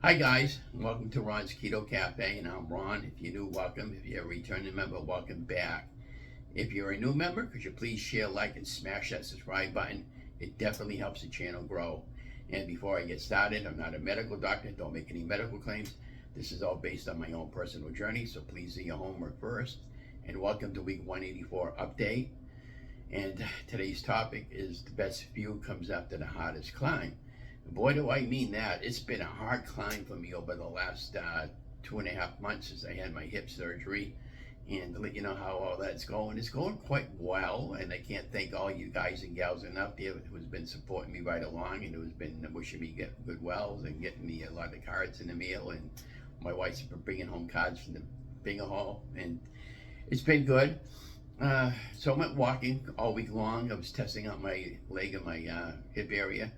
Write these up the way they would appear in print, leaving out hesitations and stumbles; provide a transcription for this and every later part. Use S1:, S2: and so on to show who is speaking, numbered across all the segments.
S1: Hi guys, welcome to Ron's Keto Cafe, and I'm Ron. If you're new, welcome. If you're a returning member, welcome back. If you're a new member, could you please share, like, and smash that subscribe button? It definitely helps the channel grow. And before I get started, I'm not a medical doctor, don't make any medical claims. This is all based on my own personal journey, so please do your homework first. And welcome to week 184 update. And today's topic is the best view comes after the hardest climb. Boy, do I mean that. It's been a hard climb for me over the last 2.5 months since I had my hip surgery. And to let you know how all that's going, it's going quite well. And I can't thank all you guys and gals enough there who's been supporting me right along and who's been wishing me good wells and getting me a lot of cards in the mail. And my wife's been bringing home cards from the bingo hall. And it's been good. So I went walking all week long. I was testing out my leg and my hip area.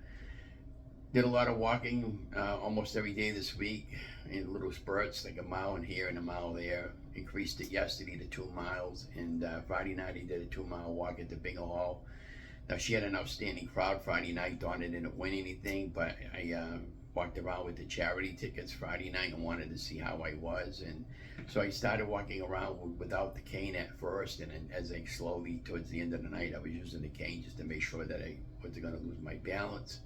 S1: Did a lot of walking almost every day this week in little spurts, like a mile in here and a mile there. Increased it yesterday to 2 miles, and Friday night I did a 2-mile walk at the bingo hall. Now she had an outstanding crowd Friday night. Donna didn't win anything, but I walked around with the charity tickets Friday night and wanted to see how I was. And so I started walking around without the cane at first, and then as I slowly, towards the end of the night, I was using the cane just to make sure that I wasn't going to lose my balance.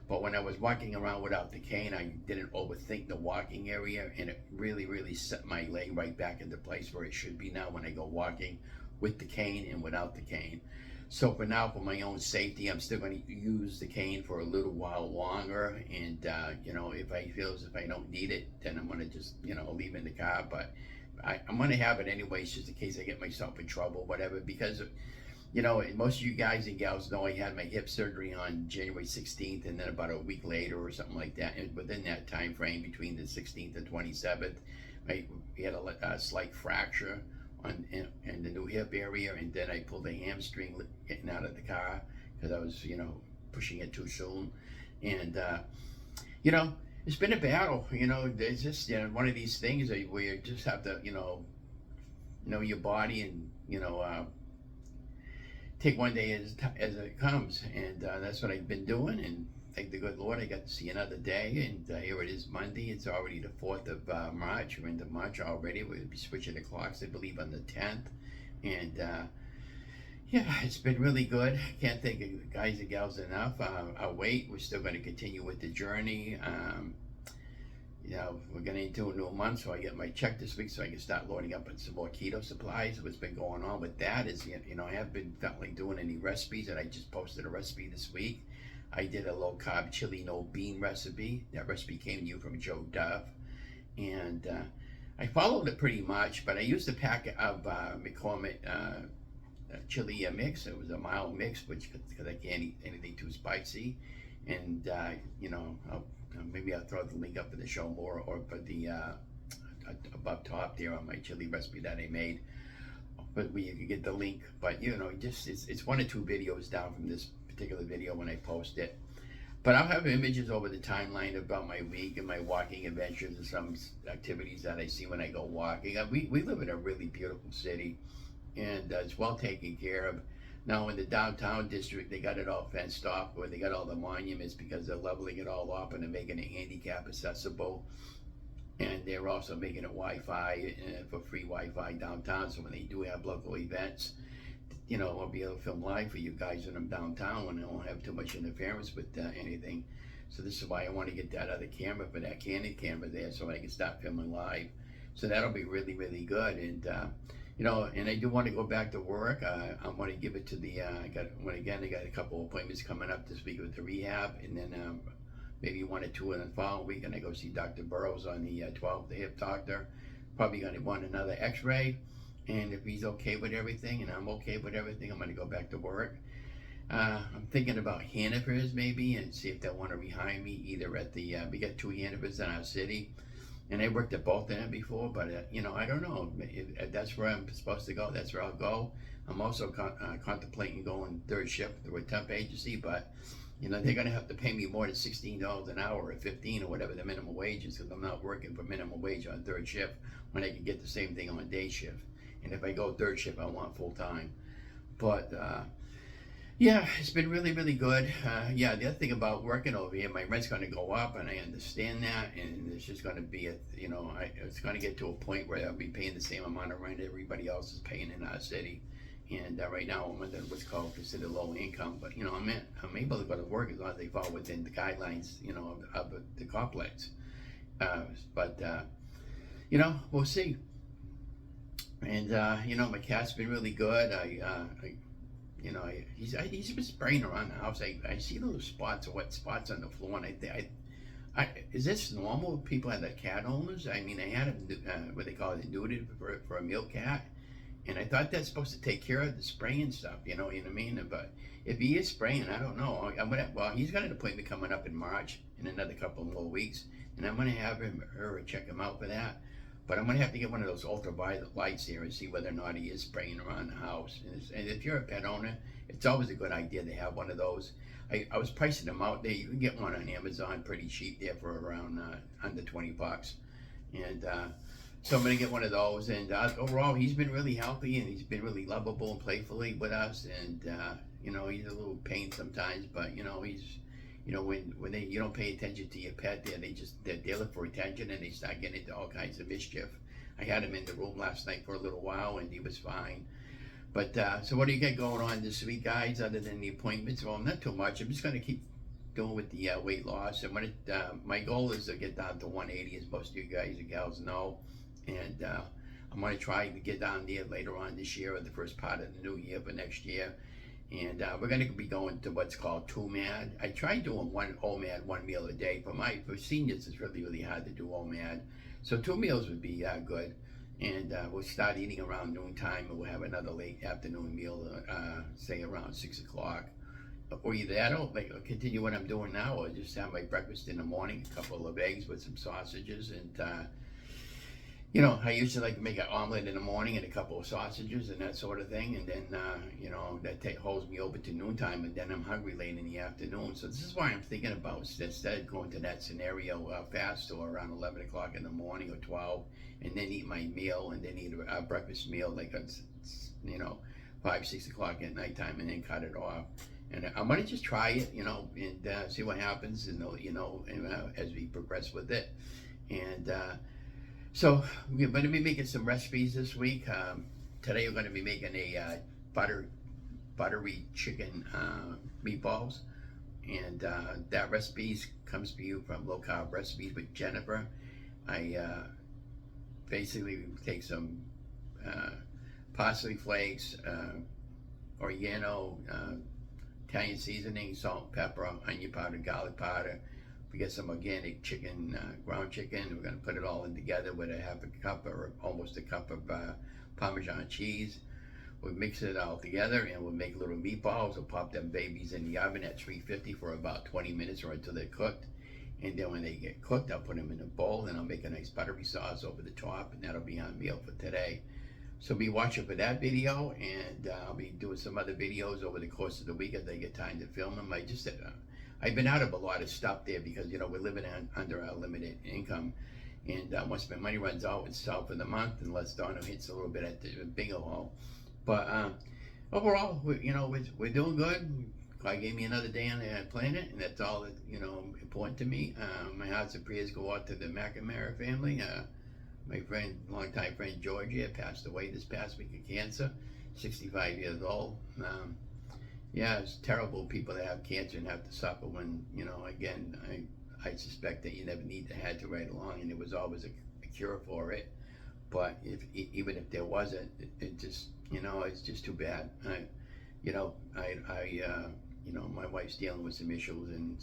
S1: But when I was walking around without the cane, I didn't overthink the walking area, and it really set my leg right back into place where it should be now when I go walking with the cane and without the cane. So for now, for my own safety, I'm still going to use the cane for a little while longer. And, if I feel as if I don't need it, then I'm going to just, leave it in the car. But I'm going to have it anyways, just in case I get myself in trouble, whatever, because most of you guys and gals know I had my hip surgery on January 16th, and then about a week later or something like that, and within that time frame between the 16th and 27th, we had a slight fracture in the new hip area, and then I pulled a hamstring getting out of the car because I was, pushing it too soon. And, it's been a battle. It's just one of these things where you just have to, know your body and, take one day as it comes, and that's what I've been doing. And thank the good Lord, I got to see another day. And here it is, Monday. It's already the 4th of March. We're into March already. We'll be switching the clocks, I believe, on the 10th. And it's been really good. Can't thank you guys and gals enough. I'll wait. We're still going to continue with the journey. We're getting into a new month, so I get my check this week so I can start loading up on some more keto supplies. What's been going on with that is, I haven't felt like doing any recipes, and I just posted a recipe this week. I did a low-carb chili no bean recipe. That recipe came to you from Joe Duff, and I followed it pretty much, but I used a packet of McCormick chili mix. It was a mild mix, because I can't eat anything too spicy, and maybe I'll throw the link up in the show more, or for the above top there on my chili recipe that I made. But where you can get the link. But it's 1 or 2 videos down from this particular video when I post it. But I'll have images over the timeline about my week and my walking adventures and some activities that I see when I go walking. We live in a really beautiful city, and it's well taken care of. Now in the downtown district, they got it all fenced off, where they got all the monuments, because they're leveling it all up and they're making it handicap accessible. And they're also making it Wi-Fi for free Wi-Fi downtown. So when they do have local events, I'll be able to film live for you guys when I'm downtown, when I won't have too much interference with anything. So this is why I want to get that other camera, for that Canon camera there, so I can start filming live. So that'll be really good. And and I do want to go back to work. I want to give it to the, I got a couple of appointments coming up this week with the rehab, and then maybe 1 or 2 in the following week, and I go see Dr. Burrows on the 12th, the hip doctor. Probably going to want another x-ray, and if he's okay with everything, and I'm okay with everything, I'm going to go back to work. I'm thinking about Hannaford's maybe, and see if they want to rehire me, either at the, we got 2 Hannaford's in our city. And I worked at both of them before, but I don't know. If that's where I'm supposed to go, that's where I'll go. I'm also contemplating going 3rd shift through a temp agency, but they're going to have to pay me more than $16 an hour, or $15, or whatever the minimum wage is, because I'm not working for minimum wage on 3rd shift when I can get the same thing on day shift. And if I go 3rd shift, I want full time. But Yeah, it's been really, really good. Yeah, the other thing about working over here, my rent's going to go up, and I understand that, and it's just going to be, it's going to get to a point where I'll be paying the same amount of rent everybody else is paying in our city. And right now, I'm under what's called considered low income, but I'm able to go to work as long as they fall within the guidelines, of the complex. But we'll see. And my cat's been really good. He's been spraying around the house. I see little spots, wet spots on the floor, and is this normal? People have the cat owners. I mean, I had what they call it, neutered for a milk cat, and I thought that's supposed to take care of the spraying stuff. You know what I mean? But if he is spraying, I don't know. Well, he's got an appointment coming up in March in another couple more weeks, and I'm gonna have her check him out for that. But I'm gonna have to get one of those ultraviolet lights here and see whether or not he is spraying around the house. And if you're a pet owner, it's always a good idea to have one of those. I was pricing them out there. You can get one on Amazon pretty cheap there for around under $20. And so I'm gonna get one of those. And overall, he's been really healthy, and he's been really lovable and playfully with us. And he's a little pain sometimes, but he's when you don't pay attention to your pet, they look for attention, and they start getting into all kinds of mischief. I had him in the room last night for a little while, and he was fine. But so what do you got going on this week, guys, other than the appointments? Well, not too much. I'm just going to keep doing with the weight loss. And my goal is to get down to 180, as most of you guys and gals know. And I'm going to try to get down there later on this year, or the first part of the new year for next year. And we're going to be going to what's called 2MAD. I tried doing one OMAD, one meal a day. For seniors, it's really, really hard to do OMAD. So 2 meals would be good. And we'll start eating around noontime, and we'll have another late afternoon meal, say around 6 o'clock. Or either that, or continue what I'm doing now, or just have my breakfast in the morning, a couple of eggs with some sausages, and I usually like to make an omelet in the morning and a couple of sausages and that sort of thing. And then, that holds me over to noontime, and then I'm hungry late in the afternoon. So this is why I'm thinking about, instead of going to that scenario, fast or around 11 o'clock in the morning or 12, and then eat my meal, and then eat a breakfast meal like at 5, 6 o'clock at nighttime, and then cut it off. And I'm gonna just try it, and see what happens, and as we progress with it. And so we're going to be making some recipes this week. Today we're going to be making a buttery chicken meatballs, and that recipe comes to you from Low-Carb Recipes with Jennifer. I basically take some parsley flakes, oregano, Italian seasoning, salt, pepper, onion powder, garlic powder. We get some organic chicken, ground chicken. We're going to put it all in together with a half a cup or almost a cup of Parmesan cheese. We'll mix it all together, and we'll make little meatballs. We'll pop them babies in the oven at 350 for about 20 minutes or until they're cooked. And then when they get cooked, I'll put them in a bowl, and I'll make a nice buttery sauce over the top, and that'll be our meal for today. So be watching for that video, and I'll be doing some other videos over the course of the week as I get time to film them. I've been out of a lot of stuff there because we're living under our limited income, and once my money runs out, it's out for the month unless Donna hits a little bit at the bingo hall. But overall, we're doing good. God gave me another day on the planet, and that's all that important to me. My hearts and prayers go out to the McNamara family. My friend, longtime friend Georgia, passed away this past week of cancer, 65 years old. Yeah, it's terrible, people that have cancer and have to suffer when, again, I suspect that you never had to ride along, and there was always a cure for it. But even if there wasn't, it just, it's just too bad. My wife's dealing with some issues, and,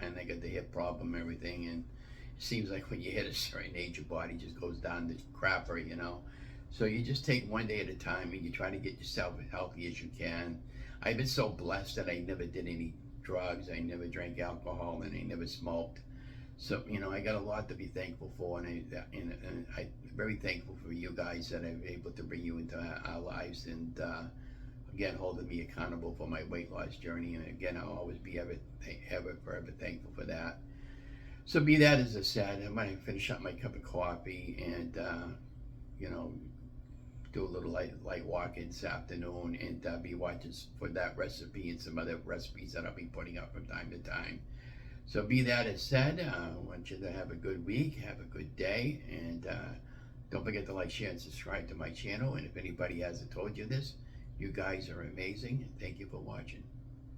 S1: and I got the hip problem and everything, and it seems like when you hit a certain age, your body just goes down the crapper, So you just take one day at a time, and you try to get yourself as healthy as you can. I've been so blessed that I never did any drugs, I never drank alcohol, and I never smoked. So, I got a lot to be thankful for, and I'm very thankful for you guys that I'm able to bring you into our lives, and again, holding me accountable for my weight loss journey. And again, I'll always be forever thankful for that. So be that as I said, I'm going to finish up my cup of coffee and, do a little light walk this afternoon, and be watching for that recipe and some other recipes that I'll be putting up from time to time. So be that as said, I want you to have a good week, have a good day, and don't forget to like, share, and subscribe to my channel. And if anybody hasn't told you this, you guys are amazing, and thank you for watching.